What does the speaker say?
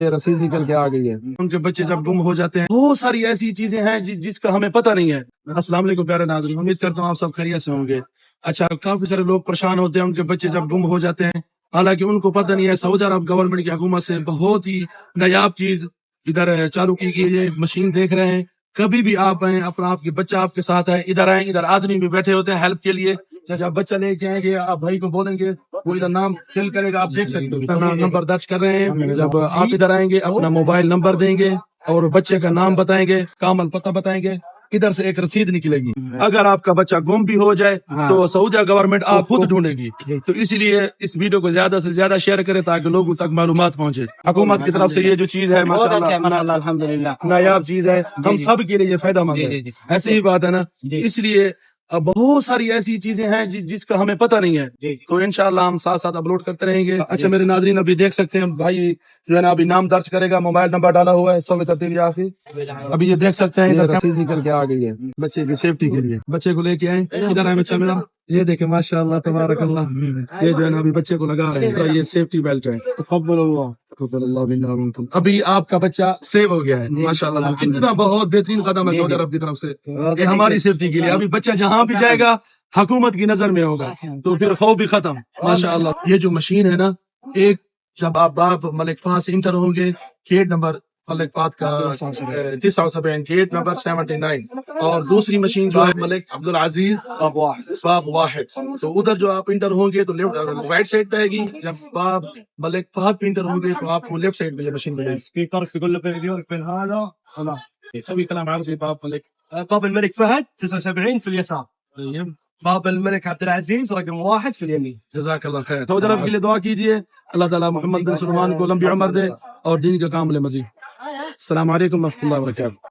یہ رسید نکل کے آ گئی ہے. ان کے بچے جب گم ہو جاتے ہیں بہت ساری ایسی چیزیں ہیں جس کا ہمیں پتہ نہیں ہے. السلام علیکم پیارے ناظرین، امید کرتا ہوں آپ سب خیریت سے ہوں گے. اچھا، کافی سارے لوگ پریشان ہوتے ہیں ان کے بچے جب گم ہو جاتے ہیں، حالانکہ ان کو پتہ نہیں ہے سعودی عرب گورنمنٹ کی حکومت سے بہت ہی نایاب چیز ادھر چالو کی گئی ہے. مشین دیکھ رہے ہیں، کبھی بھی آپ آئیں، اپنا آپ کے بچہ آپ کے ساتھ ہے، ادھر آئیں. ادھر آدمی بھی بیٹھے ہوتے ہیں ہیلپ کے لیے. جب بچہ لے کے آئیں گے آپ بھائی کو بولیں گے، وہ ادھر نام فل کرے گا. آپ دیکھ سکتے ہو اپنا نمبر درج کر رہے ہیں. جب آپ ادھر آئیں گے اپنا موبائل نمبر دیں گے اور بچے کا نام بتائیں گے، کامل پتہ بتائیں گے، ادھر سے ایک رسید نکلے گی. اگر آپ کا بچہ گم بھی ہو جائے تو سعودی گورنمنٹ آپ خود ڈھونڈے گی. تو اسی لیے اس ویڈیو کو زیادہ سے زیادہ شیئر کریں تاکہ لوگوں تک معلومات پہنچے. حکومت کی طرف سے یہ جو چیز ہے ماشاءاللہ الحمدللہ نایاب چیز ہے، ہم سب کے لیے یہ فائدہ مند ہے. ایسی ہی بات ہے نا. اس لیے اب بہت ساری ایسی چیزیں ہیں جس کا ہمیں پتہ نہیں ہے، تو انشاءاللہ ہم ساتھ ساتھ اپلوڈ کرتے رہیں گے. اچھا میرے ناظرین، ابھی دیکھ سکتے ہیں بھائی جو ہے نا ابھی نام درج کرے گا، موبائل نمبر ڈالا ہوا ہے 100 میں ترتیب یافی. ابھی یہ دیکھ سکتے ہیں یہ ادھر رسید نکل کے آ گئی ہے بچے کی سیفٹی کے لیے. بچے کو لے کے آئیں، ادھر آئے بچہ میرا. یہ دیکھیں ماشاء اللہ تبارک اللہ، یہ جو ہے نا ابھی بچے کو لگا رہے ہیں. یہ سیفٹی بیلٹ ہے. تقبل اللہ تقبل اللہ منا ومنکم. ابھی آپ کا بچہ سیو ہو گیا ہے ماشاء اللہ. کتنا بہت بہترین قدم ہے سعودی عرب کی طرف سے، یہ ہماری سیفٹی کے لیے. ابھی بچہ جہاں بھی جائے گا حکومت کی نظر میں ہوگا، تو پھر خوف بھی ختم ماشاء اللہ. یہ جو مشین ہے نا، ایک جب آپ باب ملک فہد سے انٹر ہوں گے، گیٹ نمبر ملک فہد کا 79 گیٹ نمبر 79، اور دوسری مشین جو ہے ملک عبدالعزیز باب واحد. تو ادھر جو آپ انٹر ہوں گے تو رائٹ سائڈ پہ آئے گی. جب باب ملک فہد پہ انٹر ہوں گے تو آپ کو لیفٹ سائڈ پہ یہ مشین ملے گی. سبيكر يقول له بين هذا ولا سبھی کلام عربی. باب ملک باب الملك فهد 79 في اليسار، باب الملك عبد العزيز رقم 1 في اليمين. جزاک اللہ خیر. سعودی عرب کے لیے دعا کیجیے، اللہ تعالیٰ محمد بن سلمان کو لمبی عمر دے اور دین کا کام لے مزید. السلام علیکم و رحمۃ اللہ وبرکاتہ.